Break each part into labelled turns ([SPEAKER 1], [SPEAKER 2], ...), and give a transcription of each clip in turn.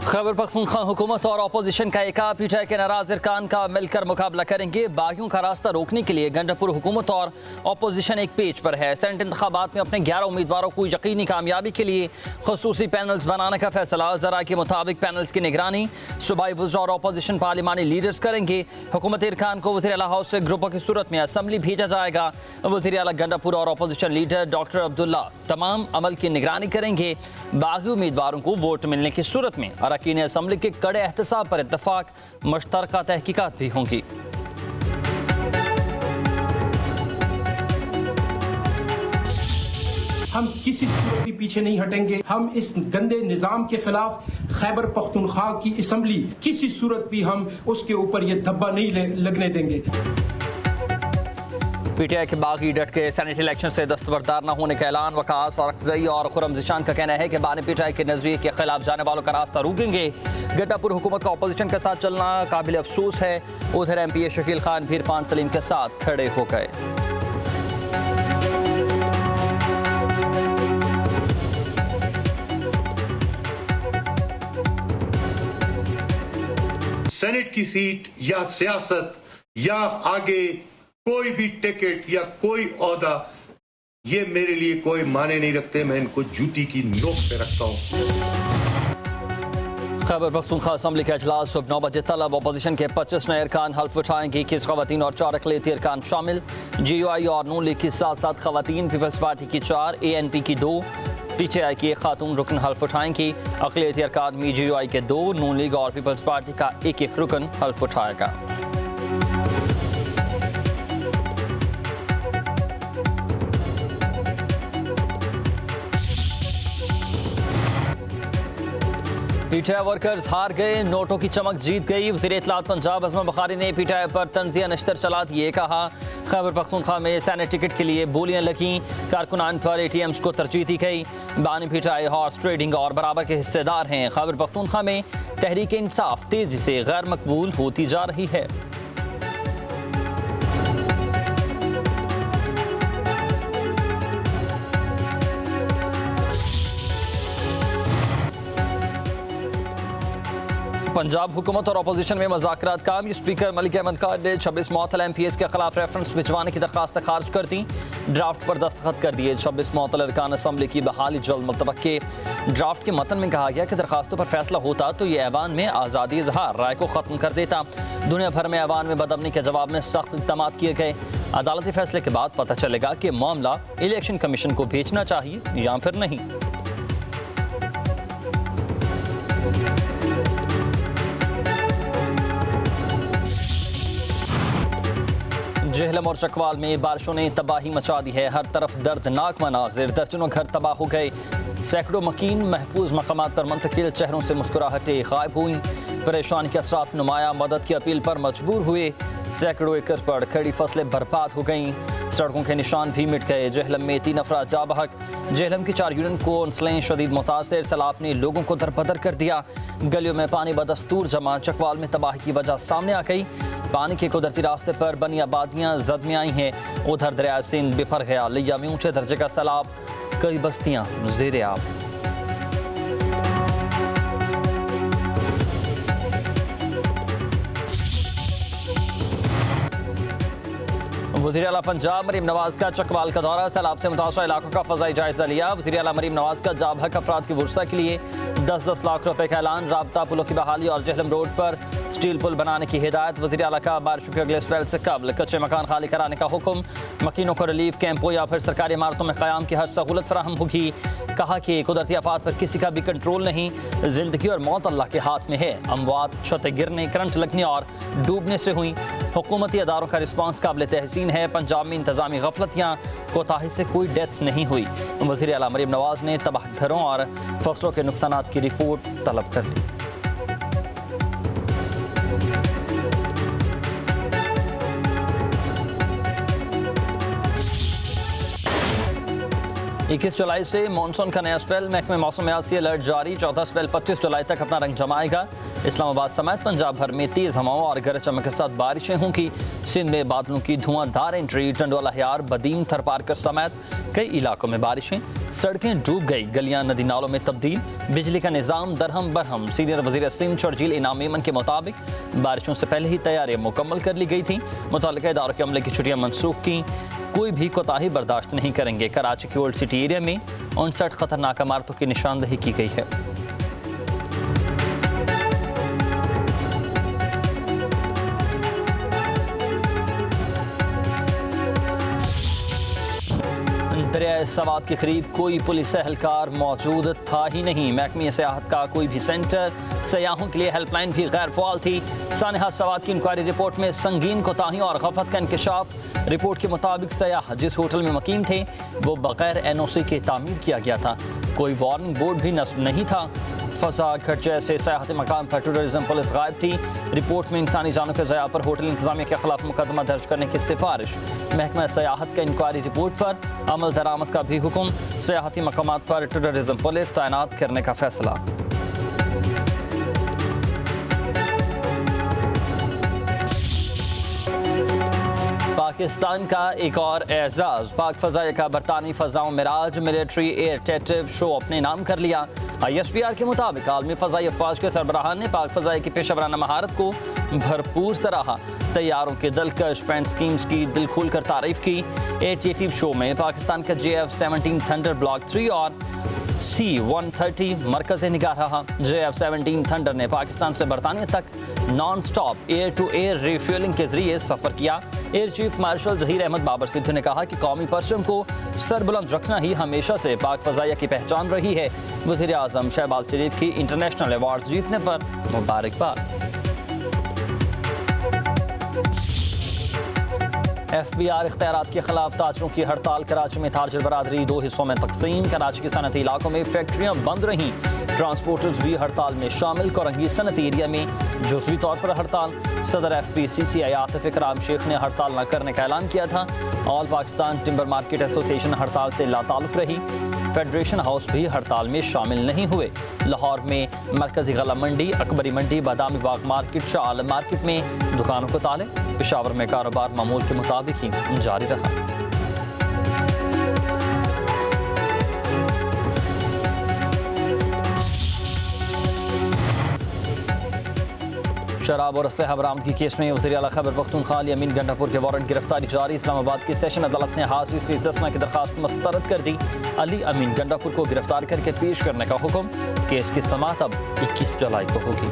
[SPEAKER 1] खैबर पख्तूनख्वा हुकूमत और अपोजिशन का एका पीटीआई के नाराज अरकान का मिलकर मुकाबला करेंगे। बागियों का रास्ता रोकने के लिए गंडापुर हुकूमत और अपोजिशन एक पेज पर है। सेनेट इंतखाबात में अपने 11 उम्मीदवारों को यकीनी कामयाबी के लिए खसूसी पैनल्स बनाने का फैसला। जरा के मुताबिक पैनल्स की निगरानी सूबाई वज़रा और अपोजिशन पार्लिमानी लीडर्स करेंगे। हुकूमत अरकान को वज़ीर आला हाउस से ग्रुपों की सूरत में असम्बली भेजा जाएगा। वज़ीर आला गंडापुर और अपोजिशन लीडर डॉक्टर अब्दुल्ला तमाम अमल की निगरानी करेंगे। बागी उम्मीदवारों को वोट मिलने की सूरत में अरकान असम्बली के कड़े एहतसाब पर इत्तफाक मुश्तरका तहकीकात भी होंगी।
[SPEAKER 2] हम किसी सूरत भी पीछे नहीं हटेंगे। हम इस गंदे निजाम के खिलाफ खैबर पख्तूनख्वा की असम्बली किसी सूरत भी हम उसके ऊपर ये धब्बा नहीं लगने देंगे।
[SPEAKER 1] पीटीआई के बागी डट के सेनेट इलेक्शन से दस्तबरदार न होने का ऐलान। वकास और अक्सई और खुरम ज़िशान का कहना है कि बानी पीटीआई के नजरिए के खिलाफ जाने वालों का रास्ता रोकेंगे। गंडापुर हुकूमत का अपोजिशन के साथ चलना काबिल अफसोस है। उधर MPA शकील खान भी इरफान सलीम के साथ खड़े हो गए।
[SPEAKER 3] सेनेट की सीट या सियासत या आगे कोई भी टिकट या कोई ओहदा, ये मेरे लिए कोई माने नहीं रखते। मैं इनको जूती की नोक पे रखता हूं।
[SPEAKER 1] खैबर पख्तूनख्वा असम्बली का इजलास सुबह 9 बजे तलब। अपोजिशन के 25 नए अरकान हल्फ उठाएंगे। 21 खवातीन और 4 अक़लियती अरकान शामिल। GUI और नून लीग की 7 खवातीन, पीपल्स पार्टी की 4, ANP की 2, PTI की 1 खातून रुकन हल्फ उठाएंगी। अक़लियती अरकान में GUI के 2, नून लीग और पीपल्स पार्टी का 1 रुकन हल्फ उठाएगा। पीटीआई वर्कर्स हार गए, नोटों की चमक जीत गई। वज़ीर इत्तलात पंजाब अज़मा बुखारी ने पीटीआई पर तंज़िया नश्तर चला दिए। कहा खैबर पख्तूनख्वा में सेनेट टिकट के लिए बोलियां लगीं, कारकुनान पर ATMs को तरजीह दी गई। बानी पीटीआई हॉर्स ट्रेडिंग और बराबर के हिस्सेदार हैं। खैबर पख्तूनख्वा में तहरीक इंसाफ तेजी से गैर मकबूल होती जा रही है। पंजाब हुकूमत और अपोजिशन में मुज़ाकरात कामयाब। स्पीकर मलिक अहमद खान ने 26 मुअत्तल MPs के खिलाफ रेफरेंस भिजवाने की दरख्वास्त खारिज कर दी। ड्राफ्ट पर दस्तखत कर दिए। 26 मुअत्तल अरकान असम्बली की बहाली जल्द मुतवक्के। ड्राफ्ट के मतन में कहा गया कि दरखास्तों पर फैसला होता तो ये ऐवान में आज़ादी इजहार राय को ख़त्म कर देता। दुनिया भर में ऐवान में बदअमनी के जवाब में सख्त इक़दाम किए गए। अदालती फैसले के बाद पता चलेगा कि मामला इलेक्शन कमीशन को भेजना चाहिए या फिर नहीं। जेहलम और चकवाल में बारिशों ने तबाही मचा दी है। हर तरफ दर्दनाक मनाजिर, दर्जनों घर तबाह हो गए। सैकड़ों मकीन महफूज मकामात पर मुंतकिल, चेहरों से मुस्कुराहटें गायब हुई। परेशानी के असरात नुमाया, मदद की अपील पर मजबूर हुए। सैकड़ों एकड़ पर खड़ी फसलें बर्बाद हो गईं। सड़कों के निशान भी मिट गए। जेहलम में 3 अफराद जा बहक। जेहलम की 4 यूनियन कौंसलें शदीद मुतासर। सैलाब ने लोगों को दरबदर कर दिया। गलियों में पानी बदस्तूर जमा। चकवाल में तबाही की वजह सामने आ गई। पानी के कुदरती रास्ते पर बनी आबादियाँ जद में आई हैं। उधर दरिया सिंध बिफर गया। लिया में ऊंचे दर्जे का सैलाब, कई बस्तियाँ ज़ेरे आब। वज़ीर आला पंजाब मरीम नवाज का चकवाल का दौरा। सैलाब से मुतासर इलाकों का फ़ज़ाई जायजा लिया। वज़ीर आला मरीम नवाज का जाबहक अफराद की वुरसा के लिए 10-10 लाख रुपए का ऐलान। राबता पुलों की बहाली और जेहलम रोड पर स्टील पुल बनाने की हिदायत। वज़ीर आला का बारिशों के अगले स्पेल से कबल कच्चे मकान खाली कराने का हुक्म। मकीनों को रिलीफ कैंपों या फिर सरकारी इमारतों में क़याम की हर सहूलत फराहम होगी। कहा कि कुदरती आफात पर किसी का भी कंट्रोल नहीं। जिंदगी और मौत अल्लाह के हाथ में है। अमवात छतें गिरने, करंट लगने और डूबने से हुई। हुकूमती अदारों का रिस्पांस काबिल तहसीन है। पंजाब में इंतजामी गफलत या कोताही से कोई डेथ नहीं हुई। वज़ीर आला मरीम नवाज ने तबाह घरों और फसलों के नुकसानात की रिपोर्ट तलब कर ली। 21 जुलाई से मानसून का नया स्पेल, महकमे मौसमियात से अलर्ट जारी। चौथा स्पेल 25 जुलाई तक अपना रंग जमाएगा। इस्लामाबाद समेत पंजाब भर में तेज़ हवाओं और गरज चमक के साथ बारिशें होंगी। सिंध में बादलों की धुआंधार एंट्री। टंडोला हियार, बदीम, थरपारकर समेत कई इलाकों में बारिशें। सड़कें डूब गई, गलियां नदी नालों में तब्दील। बिजली का निज़ाम दरहम बरहम। सीनियर वज़ीर सिंध शर्जील इनाम मेमन के मुताबिक बारिशों से पहले ही तैयारियां मुकम्मल कर ली गई थी। मुतल्लिका इदारों के अमले की छुट्टियां मनसूख की। कोई भी कोताही बर्दाश्त नहीं करेंगे। कराची की ओल्ड सिटी एरिया में 59 खतरनाक इमारतों की निशानदही की गई है। दरियाए सवात के करीब कोई पुलिस एहलकार मौजूद था ही नहीं। महकमे सियाहत का कोई भी सेंटर, सयाहों के लिए हेल्पलाइन भी गैर फ़ाल थी। सानिहा सवात की इंक्वायरी रिपोर्ट में संगीन कोताही और गफलत का इंकशाफ। रिपोर्ट के मुताबिक सयाह जिस होटल में मुकीम थे वो बगैर NOC के तामीर किया गया था। कोई वार्निंग बोर्ड भी नस्ब नहीं था। फसा घट जैसे सयाहती मकाम पर टूरिज्म पुलिस गायब थी। रिपोर्ट में इंसानी जानों के ज़या पर होटल इंतजामिया के खिलाफ मुकदमा दर्ज करने की सिफारिश। महकमा सयाहत का इंक्वायरी रिपोर्ट पर अमल दरामद का भी हुक्म। सयाहती मकामात पर टूरिज्म पुलिस तैनात करने का फैसला। पाकिस्तान का एक और एजाज, पाक फ़ज़ाइया का बरतानी फ़ज़ाओं मिराज मिलिट्री एयर टेटिव शो अपने नाम कर लिया। ISPR के मुताबिक आलमी फ़ज़ाई अफ़वाज के सरबराहान ने पाक फ़ज़ाइया की पेशेवराना महारत को भरपूर सराहा। तैयारों के दिलकश पेंट स्कीम्स की दिल खोल कर तारीफ की। एयर टेटिव शो में पाकिस्तान का JF-17 थंडर ब्लॉक 3 और C-130 मरकज़ निगाह रहा। JF-17 थंडर ने पाकिस्तान से बरतानिया तक non stop air to air refuelling के जरिए सफ़र किया। Air chief marshal Zaheer Ahmed Babar Sidhu ने कहा कि कौमी परचम को सरबुलंद रखना ही हमेशा से पाक फ़ज़ाइया की पहचान रही है। वज़ीर आज़म शहबाज शरीफ की इंटरनेशनल अवार्ड जीतने पर मुबारकबाद। FBR इख्तियारात के खिलाफ ताजरों की हड़ताल। कराची में ताजर बरादरी 2 हिस्सों में तकसीम। कराची के सनती इलाकों में फैक्ट्रियां बंद रहीं। ट्रांसपोर्टर्स भी हड़ताल में शामिल। कोरंगी सनती एरिया में जुज़वी तौर पर हड़ताल। सदर FPCCI आतिफ इकराम शेख ने हड़ताल न करने का ऐलान किया था। All Pakistan timber market association हड़ताल से लाताल्लुक रही। फेडरेशन हाउस भी हड़ताल में शामिल नहीं हुए। लाहौर में मरकजी गला मंडी, अकबरी मंडी, बादामी बाग मार्केट, शाह आलम मार्केट में दुकानों को ताले। पेशावर में कारोबार मामूल के मुताबिक ही जारी रहा। शराब और असलहा बरामदगी केस में वज़ीर आला खैबर पख्तूनख्वा अली अमीन गंडापुर के वारंट गिरफ्तारी जारी। इस्लामाबाद की सेशन अदालत ने हाजिरी से इस्तना की दरखास्त मुस्तरद कर दी। अली अमीन गंडापुर को गिरफ्तार करके पेश करने का हुक्म। केस की समाअत अब 21 जुलाई को होगी।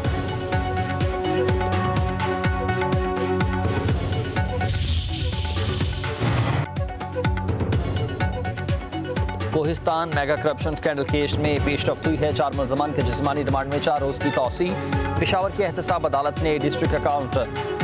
[SPEAKER 1] Kohistan mega corruption scandal case में पेशरफ्त हुई है। 4 मुलजमान के जिस्मानी रिमांड में 4 रोज़ की तौसी। पेशावर की एहतसाब अदालत ने district account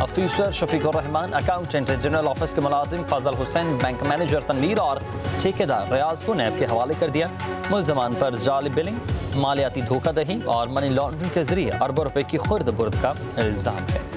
[SPEAKER 1] officer Shafiqur Rahman, accountant general office के मुलाजिम फजल हुसैन, बैंक मैनेजर तनवीर और ठेकेदार रियाज को नैब के हवाले कर दिया। मुलजमान पर जाली बिलिंग, मालियाती धोखाधही और मनी लॉन्ड्रिंग के जरिए अरबों रुपए की खुर्द बुर्द का इल्ज़ाम है।